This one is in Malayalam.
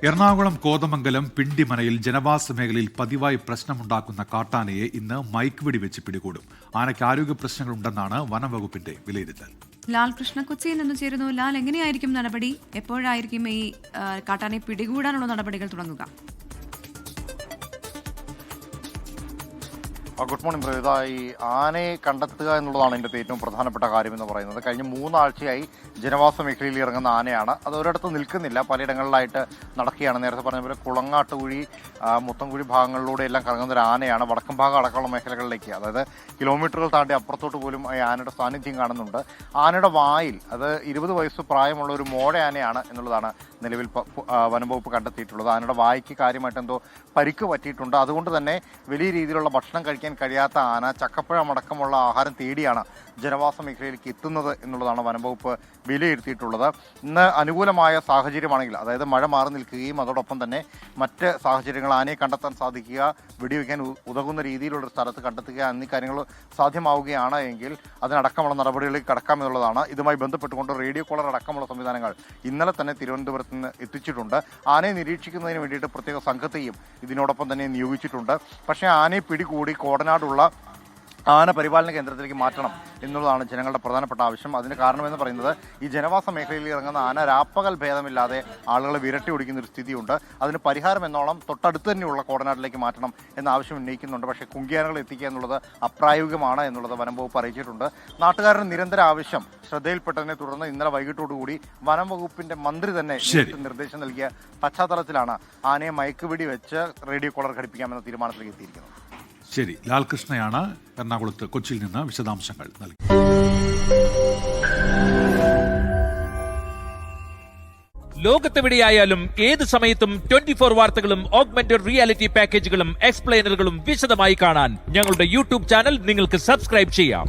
എറണാകുളം കോതമംഗലം പിണ്ടിമനയിൽ ജനവാസ മേഖലയിൽ പതിവായി പ്രശ്നമുണ്ടാക്കുന്ന കാട്ടാനയെ ഇന്ന് മയക്ക് വെടിവെച്ച് പിടികൂടും. ആനയ്ക്ക് ആരോഗ്യ പ്രശ്നങ്ങളുണ്ടെന്നാണ് വനംവകുപ്പിന്റെ വിലയിരുത്തൽ. ലാൽ കൃഷ്ണ കൊച്ചിയിൽ നിന്ന് ചേരുന്നു. ലാൽ, എങ്ങനെയായിരിക്കും നടപടി? എപ്പോഴായിരിക്കും ഈ കാട്ടാനയെ പിടികൂടാനുള്ള നടപടികൾ തുടങ്ങുക? Good morning Pravitha. ഈ ആനയെ കണ്ടെത്തുക എന്നുള്ളതാണ് ഇതിൻ്റെ ഏറ്റവും പ്രധാനപ്പെട്ട കാര്യമെന്ന് പറയുന്നത്. കഴിഞ്ഞ 3 ആഴ്ചയായി ജനവാസ മേഖലയിൽ ഇറങ്ങുന്ന ആനയാണ്. അത് ഒരിടത്ത് നിൽക്കുന്നില്ല, പലയിടങ്ങളിലായിട്ട് നടക്കുകയാണ്. നേരത്തെ പറഞ്ഞ പോലെ കുളങ്ങാട്ടുകുഴി, മുത്തംകുഴി ഭാഗങ്ങളിലൂടെ എല്ലാം കറങ്ങുന്ന ഒരു ആനയാണ്. വടക്കൻ ഭാഗം അടക്കമുള്ള മേഖലകളിലേക്ക്, അതായത് കിലോമീറ്ററുകൾ താണ്ടി അപ്പുറത്തോട്ട് പോലും ഈ ആനയുടെ സാന്നിധ്യം കാണുന്നുണ്ട്. ആനയുടെ വായിൽ, അത് 20 വയസ്സ് പ്രായമുള്ള ഒരു മോഴ ആനയാണ് എന്നുള്ളതാണ് നിലവിൽ വനംവകുപ്പ് കണ്ടെത്തിയിട്ടുള്ളത്. ആനയുടെ വായിക്ക് കാര്യമായിട്ട് എന്തോ പരിക്ക് പറ്റിയിട്ടുണ്ട്. അതുകൊണ്ട് തന്നെ വലിയ രീതിയിലുള്ള ഭക്ഷണം കഴിക്കാൻ കഴിയാത്ത ആന ചക്കപ്പഴം അടക്കമുള്ള ആഹാരം തേടിയാണ് ജനവാസ മേഖലയിലേക്ക് എത്തുന്നത് എന്നുള്ളതാണ് വനംവകുപ്പ് വിലയിരുത്തിയിട്ടുള്ളത്. ഇന്ന് അനുകൂലമായ സാഹചര്യമാണെങ്കിൽ, അതായത് മഴ മാറി നിൽക്കുകയും അതോടൊപ്പം തന്നെ മറ്റ് സാഹചര്യങ്ങൾ ആനയെ കണ്ടെത്താൻ സാധിക്കുക, വെടിവെക്കാൻ ഉതകുന്ന രീതിയിലുള്ള സ്ഥലത്ത് കണ്ടെത്തുക എന്നീ കാര്യങ്ങൾ സാധ്യമാവുകയാണ് എങ്കിൽ അതിനടക്കമുള്ള നടപടികളിലേക്ക് കടക്കാമെന്നുള്ളതാണ്. ഇതുമായി ബന്ധപ്പെട്ടുകൊണ്ട് റേഡിയോ കോളർ അടക്കമുള്ള സംവിധാനങ്ങൾ ഇന്നലെ തന്നെ തിരുവനന്തപുരത്ത് നിന്ന് എത്തിച്ചിട്ടുണ്ട്. ആനയെ നിരീക്ഷിക്കുന്നതിന് വേണ്ടിയിട്ട് പ്രത്യേക സംഘത്തെയും ഇതിനോടൊപ്പം തന്നെ നിയോഗിച്ചിട്ടുണ്ട്. പക്ഷേ ആനയെ പിടികൂടി കോടനാടുള്ള ആന പരിപാലന കേന്ദ്രത്തിലേക്ക് മാറ്റണം എന്നുള്ളതാണ് ജനങ്ങളുടെ പ്രധാനപ്പെട്ട ആവശ്യം. അതിന് കാരണമെന്ന് പറയുന്നത്, ഈ ജനവാസ മേഖലയിൽ ഇറങ്ങുന്ന ആന രാപ്പകൽ ഭേദമില്ലാതെ ആളുകളെ വിരട്ടി ഓടിക്കുന്ന ഒരു സ്ഥിതിയുണ്ട്. അതിന് പരിഹാരം എന്നോളം തൊട്ടടുത്ത് തന്നെയുള്ള കോടനാട്ടിലേക്ക് മാറ്റണം എന്ന ആവശ്യം ഉന്നയിക്കുന്നുണ്ട്. പക്ഷേ കുങ്കിയാനകളെ എത്തിക്കുക എന്നുള്ളത് അപ്രായോഗികമാണ് എന്നുള്ളത് വനംവകുപ്പ് അറിയിച്ചിട്ടുണ്ട്. നാട്ടുകാരുടെ നിരന്തര ആവശ്യം ശ്രദ്ധയിൽപ്പെട്ടതിനെ തുടർന്ന് ഇന്നലെ വൈകിട്ടോടുകൂടി വനംവകുപ്പിന്റെ മന്ത്രി തന്നെ നിർദ്ദേശം നൽകിയ പശ്ചാത്തലത്തിലാണ് ആനയെ മയക്കുവെടി വെച്ച് റേഡിയോ കോളർ ഘടിപ്പിക്കാമെന്ന തീരുമാനത്തിലേക്ക് എത്തിയിരിക്കുന്നത്. ശരി, ലാൽകൃഷ്ണയാണ് എറണാകുളത്ത് കൊച്ചിയിൽ നിന്ന് വിശദാംശങ്ങൾ നൽകി. ലോകത്തെവിടെയായാലും ഏത് സമയത്തും 24 വാർത്തകളും ഓഗ്മെന്റഡ് റിയാലിറ്റി പാക്കേജുകളും എക്സ്പ്ലെയിനറുകളും വിശദമായി കാണാൻ ഞങ്ങളുടെ യൂട്യൂബ് ചാനൽ നിങ്ങൾക്ക് സബ്സ്ക്രൈബ് ചെയ്യാം.